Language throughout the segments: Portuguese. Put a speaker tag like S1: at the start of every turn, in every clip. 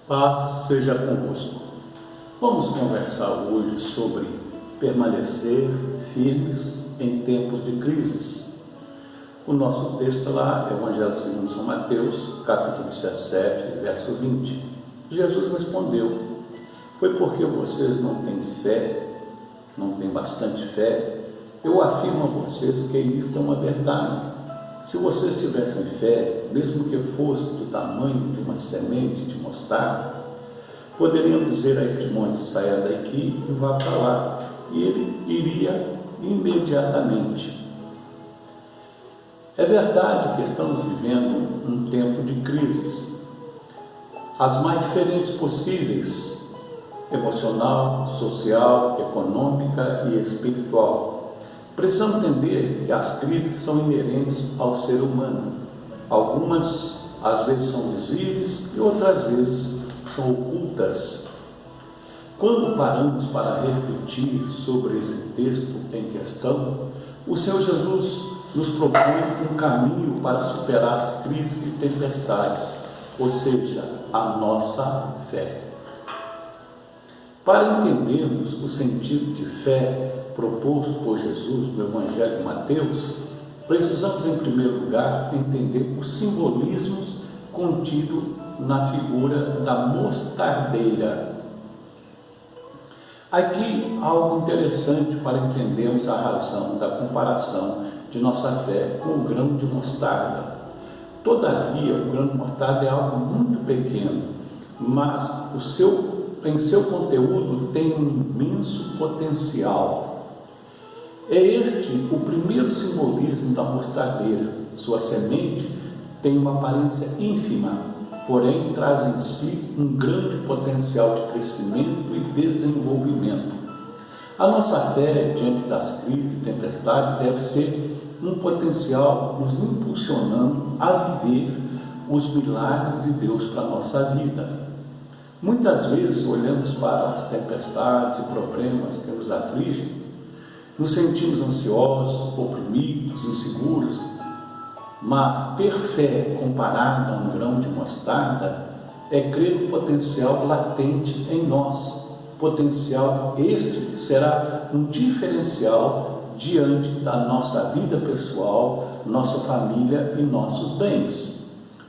S1: Paz seja convosco. Vamos conversar hoje sobre permanecer firmes em tempos de crises. O nosso texto lá é o Evangelho segundo São Mateus, capítulo 17, verso 20. Jesus respondeu: foi porque vocês não têm fé, não têm bastante fé. Eu afirmo a vocês que isto é uma verdade. Se vocês tivessem fé, mesmo que fosse do tamanho de uma semente de mostarda, poderiam dizer a este monte: saia daqui e vá para lá, e ele iria imediatamente. É verdade que estamos vivendo um tempo de crises, as mais diferentes possíveis: emocional, social, econômica e espiritual. Precisamos entender que as crises são inerentes ao ser humano. Algumas, às vezes, são visíveis e outras vezes são ocultas. Quando paramos para refletir sobre esse texto em questão, o Senhor Jesus nos propõe um caminho para superar as crises e tempestades, ou seja, a nossa fé. Para entendermos o sentido de fé proposto por Jesus no Evangelho de Mateus, precisamos, em primeiro lugar, entender os simbolismos contidos na figura da mostardeira. Aqui, algo interessante para entendermos a razão da comparação de nossa fé com o grão de mostarda. Todavia, o grão de mostarda é algo muito pequeno, mas em seu conteúdo tem um imenso potencial. É este o primeiro simbolismo da mostardeira. Sua semente tem uma aparência ínfima, porém traz em si um grande potencial de crescimento e desenvolvimento. A nossa fé diante das crises e tempestades deve ser um potencial nos impulsionando a viver os milagres de Deus para a nossa vida. Muitas vezes olhamos para as tempestades e problemas que nos afligem, nos sentimos ansiosos, oprimidos, inseguros, mas ter fé comparada a um grão de mostarda é crer no potencial latente em nós, potencial este que será um diferencial diante da nossa vida pessoal, nossa família e nossos bens.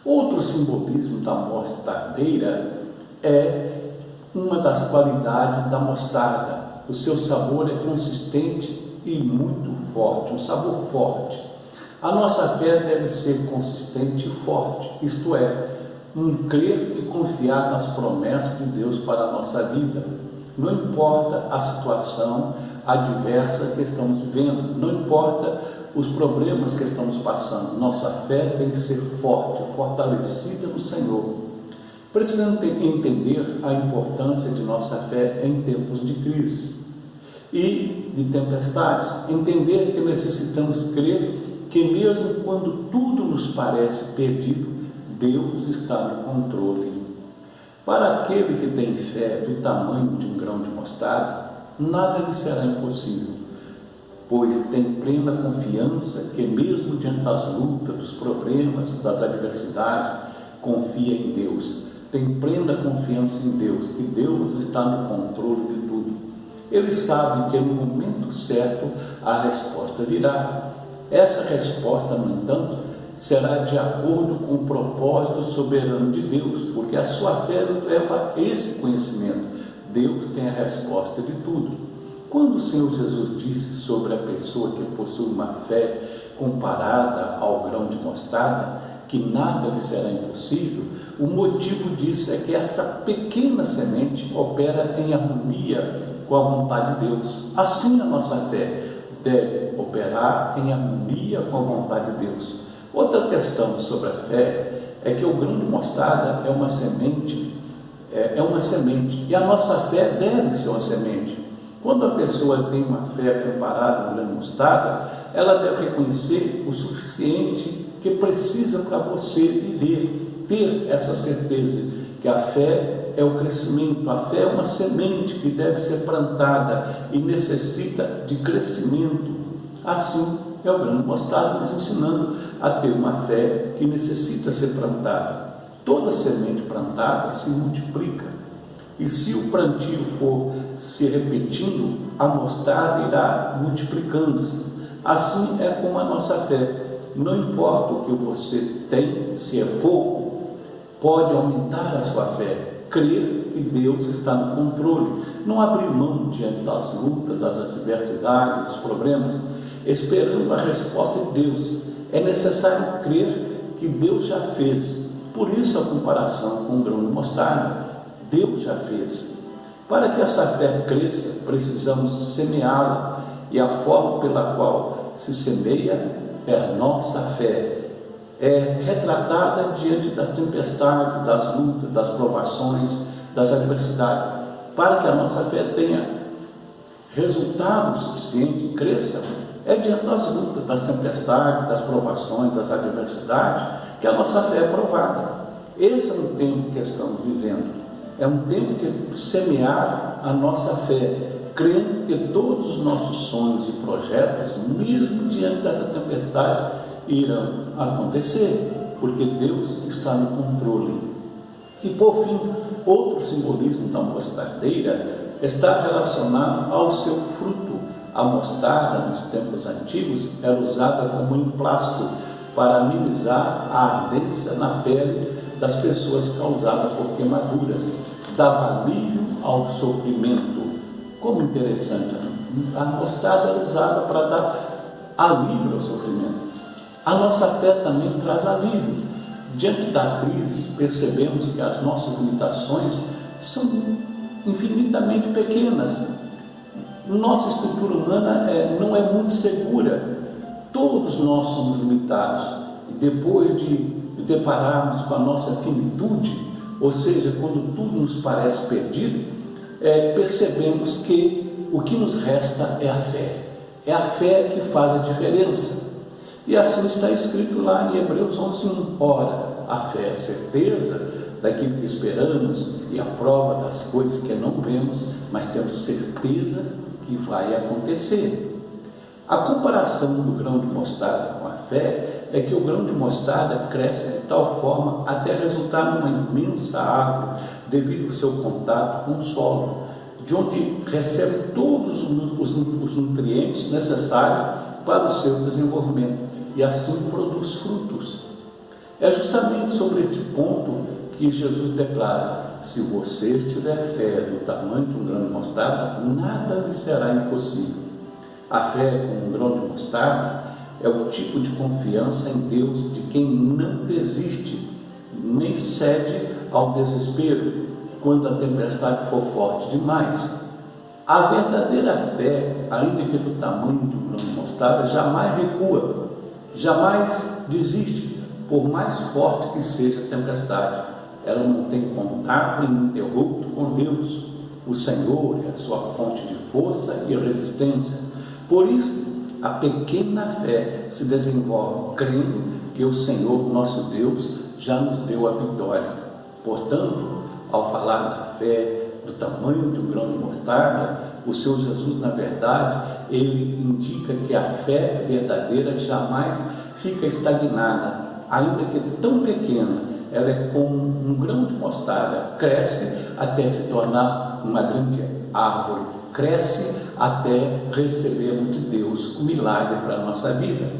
S1: Outro simbolismo da mostardeira é uma das qualidades da mostarda. O seu sabor é consistente e muito forte, um sabor forte. A nossa fé deve ser consistente e forte, isto é, um crer e confiar nas promessas de Deus para a nossa vida. Não importa a situação adversa que estamos vivendo, não importa os problemas que estamos passando, nossa fé tem que ser forte, fortalecida no Senhor. Precisamos entender a importância de nossa fé em tempos de crise e de tempestades. Entender que necessitamos crer que mesmo quando tudo nos parece perdido, Deus está no controle. Para aquele que tem fé do tamanho de um grão de mostarda, nada lhe será impossível, pois tem plena confiança que mesmo diante das lutas, dos problemas, das adversidades, confia em Deus. Tem plena confiança em Deus, que Deus está no controle de tudo. Ele sabe que no momento certo a resposta virá. Essa resposta, no entanto, será de acordo com o propósito soberano de Deus, porque a sua fé leva a esse conhecimento. Deus tem a resposta de tudo. Quando o Senhor Jesus disse sobre a pessoa que possui uma fé comparada ao grão de mostarda, que nada lhe será impossível, o motivo disso é que essa pequena semente opera em harmonia com a vontade de Deus. Assim a nossa fé deve operar em harmonia com a vontade de Deus. Outra questão sobre a fé é que o grão de mostarda é uma semente, e a nossa fé deve ser uma semente. Quando a pessoa tem uma fé comparada ao grão de mostarda, ela deve reconhecer o suficiente que precisa para você viver, ter essa certeza que a fé é o crescimento, a fé é uma semente que deve ser plantada e necessita de crescimento. Assim é o grão de mostarda nos ensinando a ter uma fé que necessita ser plantada. Toda semente plantada se multiplica. E se o plantio for se repetindo, a mostarda irá multiplicando-se. Assim é com a nossa fé. Não importa o que você tem, se é pouco, pode aumentar a sua fé. Crer que Deus está no controle. Não abrir mão diante das lutas, das adversidades, dos problemas, esperando a resposta de Deus. É necessário crer que Deus já fez. Por isso a comparação com o grão de mostarda. Deus já fez. Para que essa fé cresça, precisamos semeá-la. E a forma pela qual se semeia é a nossa fé. É retratada diante das tempestades, das lutas, das provações, das adversidades. Para que a nossa fé tenha resultado suficiente, cresça, é diante das lutas, das tempestades, das provações, das adversidades, que a nossa fé é provada. Esse é um tempo que estamos vivendo. É um tempo que semear a nossa fé, crendo que todos os nossos sonhos e projetos, mesmo diante dessa tempestade, irão acontecer, porque Deus está no controle. E por fim, outro simbolismo da mostardeira está relacionado ao seu fruto. A mostarda, nos tempos antigos, era usada como emplasto para amenizar a ardência na pele das pessoas causada por queimaduras, dava alívio ao sofrimento. Como interessante, a mostarda era usada para dar alívio ao sofrimento. A nossa fé também traz alívio. Diante da crise, percebemos que as nossas limitações são infinitamente pequenas. Nossa estrutura humana não é muito segura. Todos nós somos limitados. E depois de depararmos com a nossa finitude, ou seja, quando tudo nos parece perdido, percebemos que o que nos resta é a fé. É a fé que faz a diferença. E assim está escrito lá em Hebreus 11:1. Ora, a fé é a certeza daquilo que esperamos e a prova das coisas que não vemos, mas temos certeza que vai acontecer. A comparação do grão de mostarda com a fé é que o grão de mostarda cresce de tal forma até resultar numa imensa árvore devido ao seu contato com o solo, de onde recebe todos os nutrientes necessários para o seu desenvolvimento e assim produz frutos. É justamente sobre este ponto que Jesus declara: se você tiver fé do tamanho de um grão de mostarda, nada lhe será impossível. A fé como um grão de mostarda é o tipo de confiança em Deus de quem não desiste, nem cede ao desespero quando a tempestade for forte demais. A verdadeira fé, ainda que do tamanho de um grão de mostarda, jamais recua, jamais desiste, por mais forte que seja a tempestade. Ela não tem contato ininterrupto com Deus. O Senhor é a sua fonte de força e resistência. Por isso, a pequena fé se desenvolve crendo que o Senhor, nosso Deus, já nos deu a vitória. Portanto, ao falar da fé do tamanho de um grão de mostarda, o Senhor Jesus, na verdade, ele indica que a fé verdadeira jamais fica estagnada, ainda que tão pequena. Ela é como um grão de mostarda, cresce até se tornar uma grande árvore, cresce até recebermos de Deus um milagre para a nossa vida.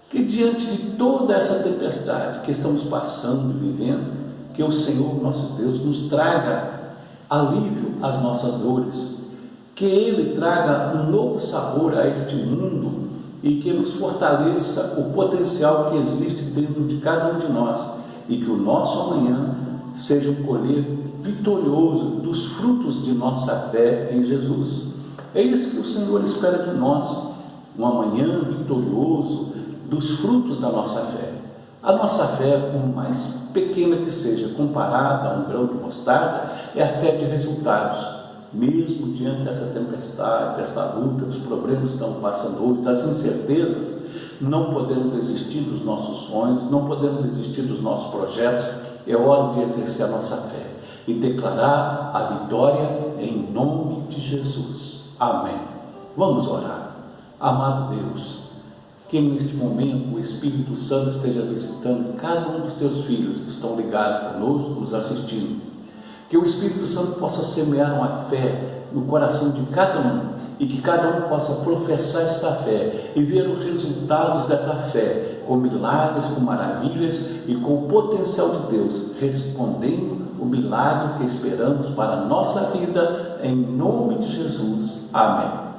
S1: Que diante de toda essa tempestade que estamos passando e vivendo, que o Senhor nosso Deus nos traga alívio às nossas dores, que Ele traga um novo sabor a este mundo e que nos fortaleça o potencial que existe dentro de cada um de nós e que o nosso amanhã seja um colher vitorioso dos frutos de nossa fé em Jesus. É isso que o Senhor espera de nós, um amanhã vitorioso dos frutos da nossa fé. A nossa fé, por mais pequena que seja, comparada a um grão de mostarda, é a fé de resultados. Mesmo diante dessa tempestade, dessa luta, dos problemas que estamos passando hoje, das incertezas, não podemos desistir dos nossos sonhos, não podemos desistir dos nossos projetos. É hora de exercer a nossa fé e declarar a vitória em nome de Jesus. Amém. Vamos orar. Amado Deus, que neste momento o Espírito Santo esteja visitando cada um dos teus filhos que estão ligados conosco, nos assistindo. Que o Espírito Santo possa semear uma fé no coração de cada um e que cada um possa professar essa fé e ver os resultados dessa fé, com milagres, com maravilhas e com o potencial de Deus, respondendo o milagre que esperamos para a nossa vida, em nome de Jesus. Amém.